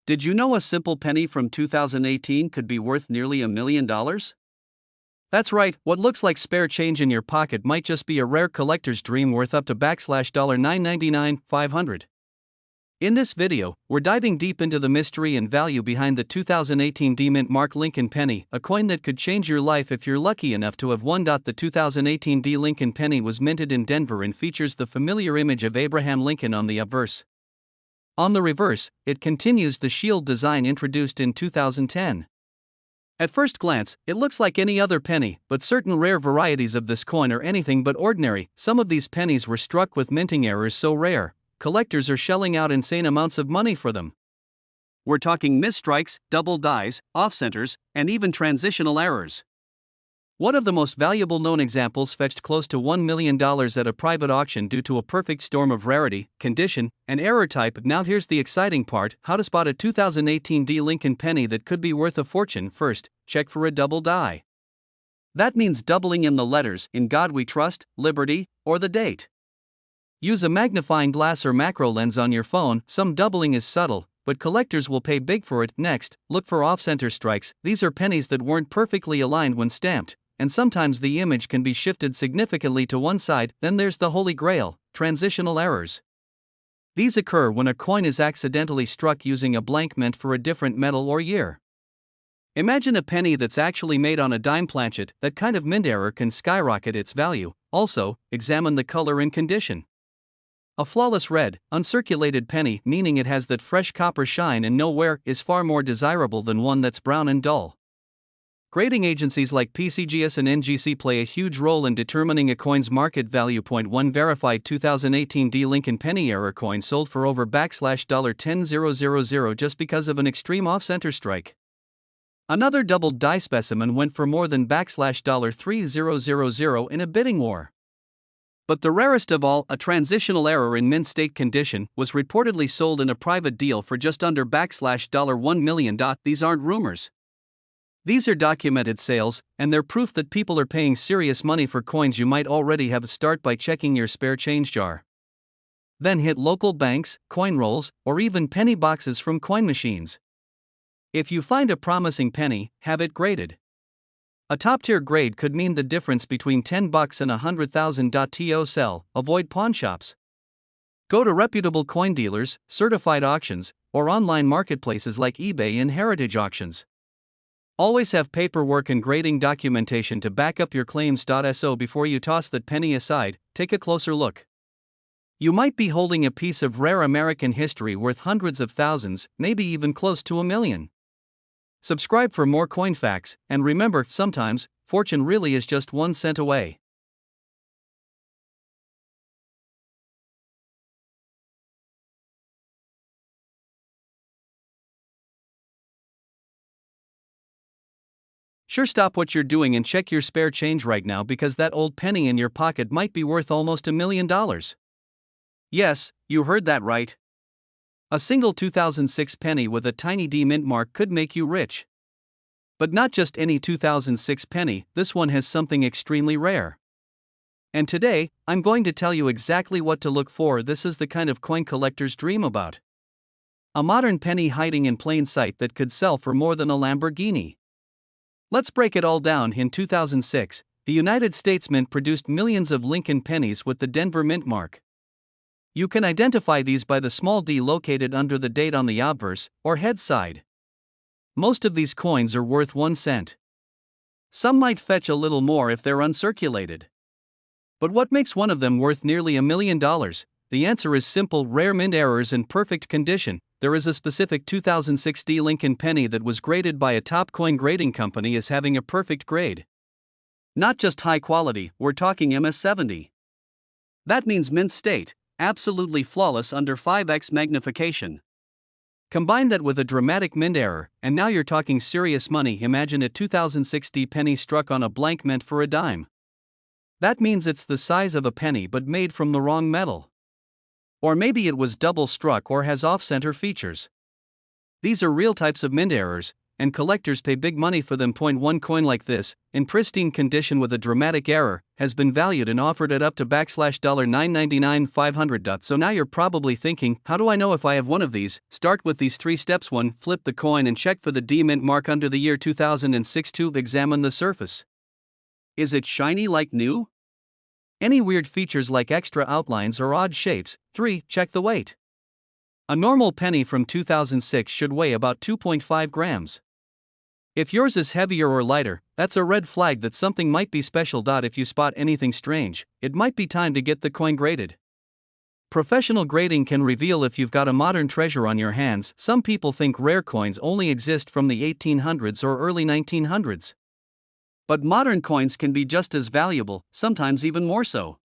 Did you know a simple penny from 2018 could be worth nearly $1 million? That's right, what looks like spare change in your pocket might just be a rare collector's dream worth up to $999, 500. In this video, we're diving deep into the mystery and value behind the 2018 D-Mint Mark Lincoln Penny, a coin that could change your life if you're lucky enough to have one. The 2018 D Lincoln Penny was minted in Denver and features the familiar image of Abraham Lincoln on the obverse. On the reverse, it continues the shield design introduced in 2010. At first glance, it looks like any other penny, but certain rare varieties of this coin are anything but ordinary. Some of these pennies were struck with minting errors so rare, collectors are shelling out insane amounts of money for them. We're talking misstrikes, double dies, off-centers, and even transitional errors. One of the most valuable known examples fetched close to $1 million at a private auction due to a perfect storm of rarity, condition, and error type. Now here's the exciting part: how to spot a 2018 D Lincoln penny that could be worth a fortune. First, check for a double die. That means doubling in the letters "In God We Trust," "Liberty," or the date. Use a magnifying glass or macro lens on your phone. Some doubling is subtle, but collectors will pay big for it. Next, look for off-center strikes. These are pennies that weren't perfectly aligned when stamped, and sometimes the image can be shifted significantly to one side. Then there's the holy grail, transitional errors. These occur when a coin is accidentally struck using a blank meant for a different metal or year. Imagine a penny that's actually made on a dime planchet. That kind of mint error can skyrocket its value. Also, examine the color and condition. A flawless red, uncirculated penny, meaning it has that fresh copper shine and no wear, is far more desirable than one that's brown and dull. Grading agencies like PCGS and NGC play a huge role in determining a coin's market value. 1 Verified 2018 D Lincoln penny error coin sold for over $10,000 just because of an extreme off-center strike. Another double die specimen went for more than $3,000 in a bidding war. But the rarest of all, a transitional error in mint state condition, was reportedly sold in a private deal for just under $1 million. These aren't rumors. These are documented sales, and they're proof that people are paying serious money for coins you might already have. Start by checking your spare change jar. Then hit local banks, coin rolls, or even penny boxes from coin machines. If you find a promising penny, have it graded. A top-tier grade could mean the difference between $10 and $100,000. To sell, avoid pawn shops. Go to reputable coin dealers, certified auctions, or online marketplaces like eBay and Heritage Auctions. Always have paperwork and grading documentation to back up your claims. So before you toss that penny aside, take a closer look. You might be holding a piece of rare American history worth hundreds of thousands, maybe even close to $1 million. Subscribe for more coin facts, and remember, sometimes, fortune really is just 1 cent away. Sure, stop what you're doing and check your spare change right now, because that old penny in your pocket might be worth almost $1 million. Yes, you heard that right. A single 2006 penny with a tiny D mint mark could make you rich. But not just any 2006 penny, this one has something extremely rare. And today, I'm going to tell you exactly what to look for. This is the kind of coin collectors dream about. A modern penny hiding in plain sight that could sell for more than a Lamborghini. Let's break it all down. In 2006, the United States Mint produced millions of Lincoln pennies with the Denver mint mark. You can identify these by the small d located under the date on the obverse, or head side. Most of these coins are worth 1 cent. Some might fetch a little more if they're uncirculated. But what makes one of them worth nearly $1 million? The answer is simple: rare mint errors in perfect condition. There is a specific 2006 D Lincoln penny that was graded by a top coin grading company as having a perfect grade. Not just high quality, we're talking MS70. That means mint state, absolutely flawless under 5x magnification. Combine that with a dramatic mint error, and now you're talking serious money. Imagine a 2006 D penny struck on a blank meant for a dime. That means it's the size of a penny but made from the wrong metal. Or maybe it was double struck or has off-center features. These are real types of mint errors, and collectors pay big money for them. Point one coin like this, in pristine condition with a dramatic error, has been valued and offered at up to $999 500. So now you're probably thinking, how do I know if I have one of these? Start with these 3 steps. 1. Flip the coin and check for the D mint mark under the year 2006. 2. Examine the surface. Is it shiny like new? Any weird features like extra outlines or odd shapes? 3. Check the weight. A normal penny from 2006 should weigh about 2.5 grams. If yours is heavier or lighter, that's a red flag that something might be special. If you spot anything strange, it might be time to get the coin graded. Professional grading can reveal if you've got a modern treasure on your hands. Some people think rare coins only exist from the 1800s or early 1900s. But modern coins can be just as valuable, sometimes even more so.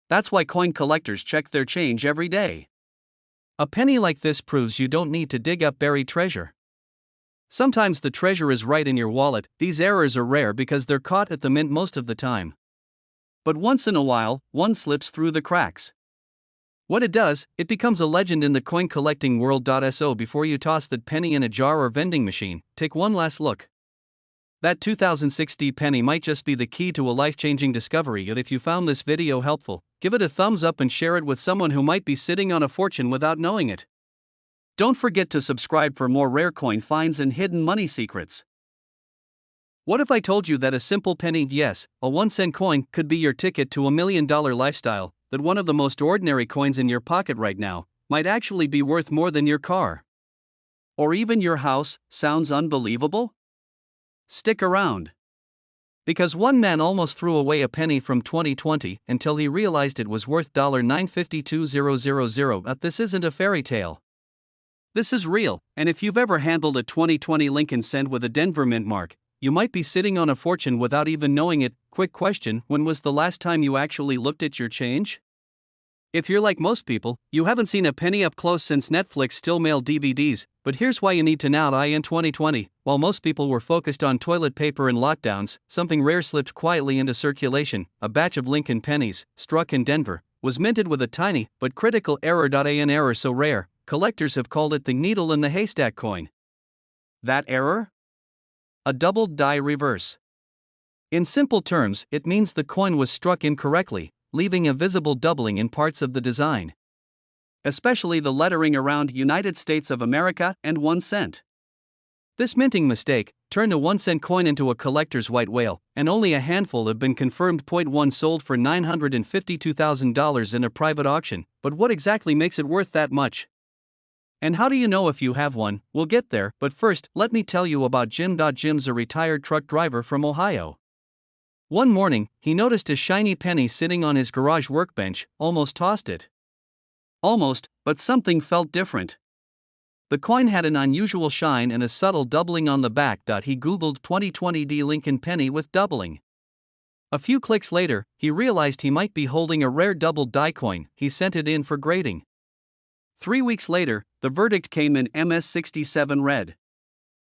That's why coin collectors check their change every day. A penny like this proves you don't need to dig up buried treasure. Sometimes the treasure is right in your wallet. These errors are rare because they're caught at the mint most of the time. But once in a while, one slips through the cracks. What it does, it becomes a legend in the coin collecting world. So before you toss that penny in a jar or vending machine, take one last look. That 2006 D penny might just be the key to a life-changing discovery. And if you found this video helpful, give it a thumbs up and share it with someone who might be sitting on a fortune without knowing it. Don't forget to subscribe for more rare coin finds and hidden money secrets. What if I told you that a simple penny, yes, a 1-cent coin, could be your ticket to $1 million lifestyle? That one of the most ordinary coins in your pocket right now might actually be worth more than your car or even your house? Sounds unbelievable? Stick around. Because one man almost threw away a penny from 2020 until he realized it was worth $952,000. But this isn't a fairy tale. This is real, and if you've ever handled a 2020 Lincoln cent with a Denver mint mark, you might be sitting on a fortune without even knowing it. Quick question: when was the last time you actually looked at your change? If you're like most people, you haven't seen a penny up close since Netflix still mailed DVDs, but here's why you need to know. In 2020, while most people were focused on toilet paper and lockdowns, something rare slipped quietly into circulation. A batch of Lincoln pennies, struck in Denver, was minted with a tiny but critical error. An error so rare, collectors have called it the needle in the haystack coin. That error? A doubled die reverse. In simple terms, it means the coin was struck incorrectly, leaving a visible doubling in parts of the design, especially the lettering around United States of America and 1 cent. This minting mistake turned a 1-cent coin into a collector's white whale, and only a handful have been confirmed. Point one sold for $952,000 in a private auction. But what exactly makes it worth that much? And how do you know if you have one? We'll get there, but first, let me tell you about Jim. Jim's a retired truck driver from Ohio. One morning, he noticed a shiny penny sitting on his garage workbench, almost tossed it. Almost, but something felt different. The coin had an unusual shine and a subtle doubling on the back. He googled 2020 D Lincoln penny with doubling. A few clicks later, he realized he might be holding a rare double die coin. He sent it in for grading. 3 weeks later, the verdict came in MS67 red.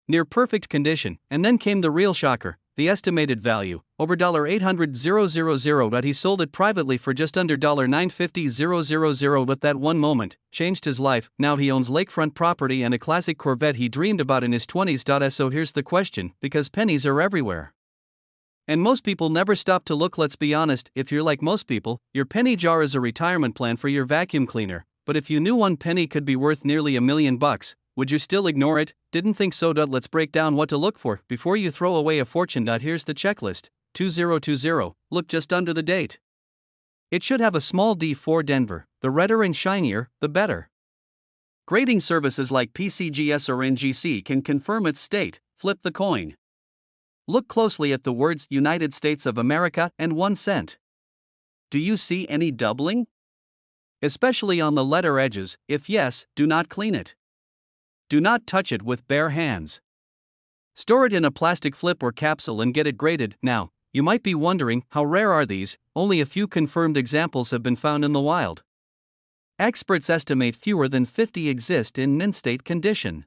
Near perfect condition, and then came the real shocker. The estimated value, over $800,000. But he sold it privately for just under $950,000. But that one moment changed his life. Now he owns lakefront property and a classic Corvette he dreamed about in his 20s. So here's the question: because pennies are everywhere, and most people never stop to look. Let's be honest, if you're like most people, your penny jar is a retirement plan for your vacuum cleaner. But if you knew one penny could be worth nearly $1 million, would you still ignore it? Didn't think so. Let's break down what to look for before you throw away a fortune. Here's the checklist. 2020. Look just under the date. It should have a small D for Denver. The redder and shinier, the better. Grading services like PCGS or NGC can confirm its state. Flip the coin. Look closely at the words United States of America and 1 cent. Do you see any doubling? Especially on the letter edges. If yes, do not clean it. Do not touch it with bare hands. Store it in a plastic flip or capsule and get it graded. Now, you might be wondering, how rare are these? Only a few confirmed examples have been found in the wild. Experts estimate fewer than 50 exist in mint state condition.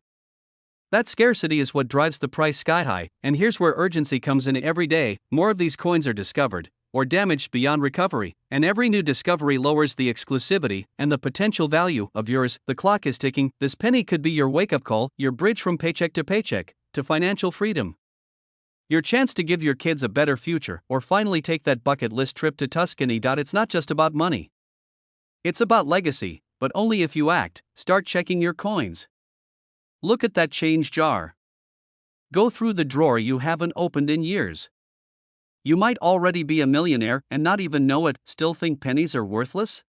That scarcity is what drives the price sky high, and here's where urgency comes in. Every day, more of these coins are discovered or damaged beyond recovery, and every new discovery lowers the exclusivity and the potential value of yours. The clock is ticking. This penny could be your wake-up call, your bridge from paycheck to paycheck. to financial freedom. Your chance to give your kids a better future or finally take that bucket list trip to Tuscany. It's not just about money. It's about legacy, but only if you act. Start checking your coins. Look at that change jar. Go through the drawer you haven't opened in years. You might already be a millionaire and not even know it. Still think pennies are worthless?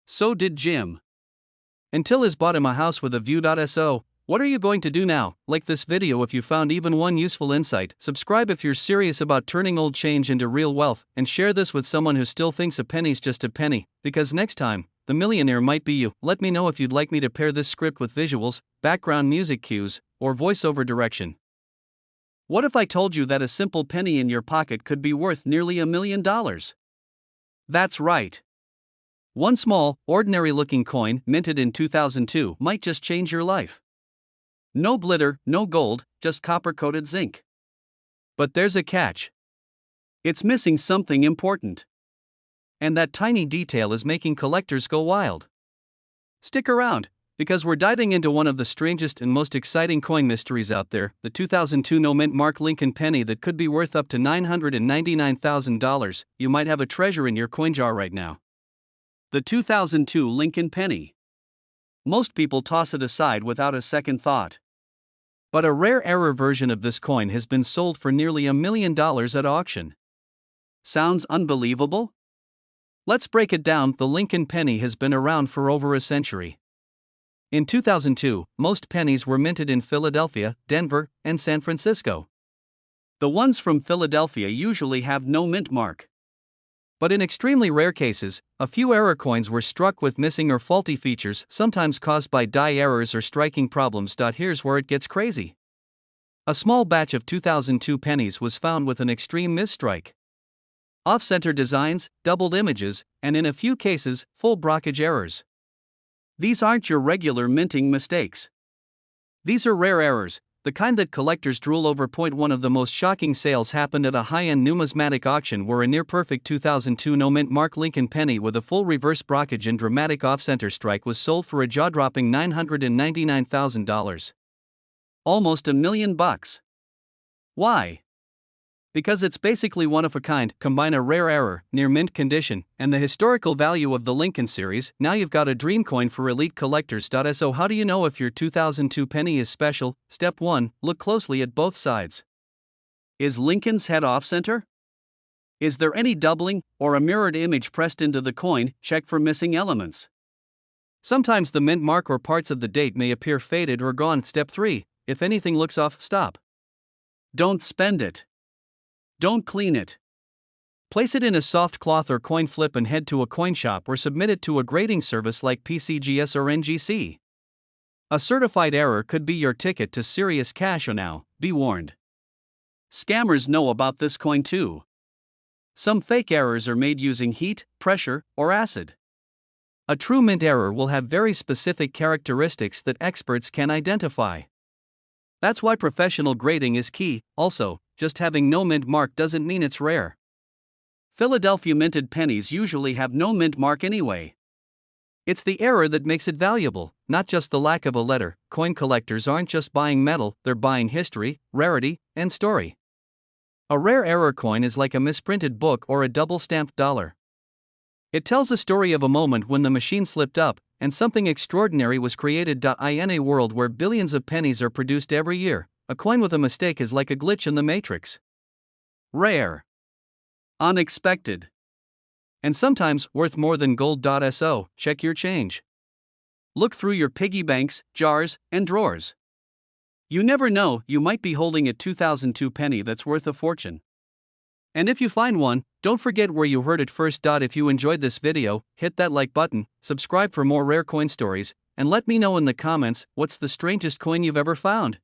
So did Jim. Until he's bought him a house with a view. So, what are you going to do now? Like this video if you found even one useful insight, subscribe if you're serious about turning old change into real wealth, and share this with someone who still thinks a penny's just a penny, because next time, the millionaire might be you. Let me know if you'd like me to pair this script with visuals, background music cues, or voiceover direction. What if I told you that a simple penny in your pocket could be worth nearly $1 million? That's right. One small, ordinary-looking coin, minted in 2002, might just change your life. No glitter, no gold, just copper-coated zinc. But there's a catch. It's missing something important. And that tiny detail is making collectors go wild. Stick around, because we're diving into one of the strangest and most exciting coin mysteries out there, the 2002 no-mint mark Lincoln penny that could be worth up to $999,000. You might have a treasure in your coin jar right now. The 2002 Lincoln penny. Most people toss it aside without a second thought. But a rare error version of this coin has been sold for nearly $1 million at auction. Sounds unbelievable? Let's break it down. The Lincoln penny has been around for over a century. In 2002, most pennies were minted in Philadelphia, Denver, and San Francisco. The ones from Philadelphia usually have no mint mark. But in extremely rare cases, a few error coins were struck with missing or faulty features, sometimes caused by die errors or striking problems. Here's where it gets crazy. A small batch of 2002 pennies was found with an extreme misstrike. Off-center designs, doubled images, and in a few cases, full blockage errors. These aren't your regular minting mistakes. These are rare errors, the kind that collectors drool over. One of the most shocking sales happened at a high-end numismatic auction where a near-perfect 2002 no-mint mark Lincoln penny with a full reverse blockage and dramatic off-center strike was sold for a jaw-dropping $999,000. Almost $1 million. Why? Because it's basically one of a kind. Combine a rare error, near mint condition, and the historical value of the Lincoln series, now you've got a dream coin for elite collectors. So how do you know if your 2002 penny is special? Step 1, look closely at both sides. Is Lincoln's head off-center? Is there any doubling, or a mirrored image pressed into the coin? Check for missing elements. Sometimes the mint mark or parts of the date may appear faded or gone. Step 3, if anything looks off, stop. Don't spend it. Don't clean it. Place it in a soft cloth or coin flip and head to a coin shop or submit it to a grading service like PCGS or NGC. A certified error could be your ticket to serious cash. Now, be warned. Scammers know about this coin too. Some fake errors are made using heat, pressure, or acid. A true mint error will have very specific characteristics that experts can identify. That's why professional grading is key. Also, just having no mint mark doesn't mean it's rare. Philadelphia minted pennies usually have no mint mark anyway. It's the error that makes it valuable, not just the lack of a letter. Coin collectors aren't just buying metal, they're buying history, rarity, and story. A rare error coin is like a misprinted book or a double-stamped dollar. It tells a story of a moment when the machine slipped up, and something extraordinary was created. In a world where billions of pennies are produced every year, a coin with a mistake is like a glitch in the matrix. Rare. Unexpected. And sometimes worth more than gold. So, check your change. Look through your piggy banks, jars, and drawers. You never know, you might be holding a 2002 penny that's worth a fortune. And if you find one, don't forget where you heard it first. If you enjoyed this video, hit that like button, subscribe for more rare coin stories, and let me know in the comments what's the strangest coin you've ever found.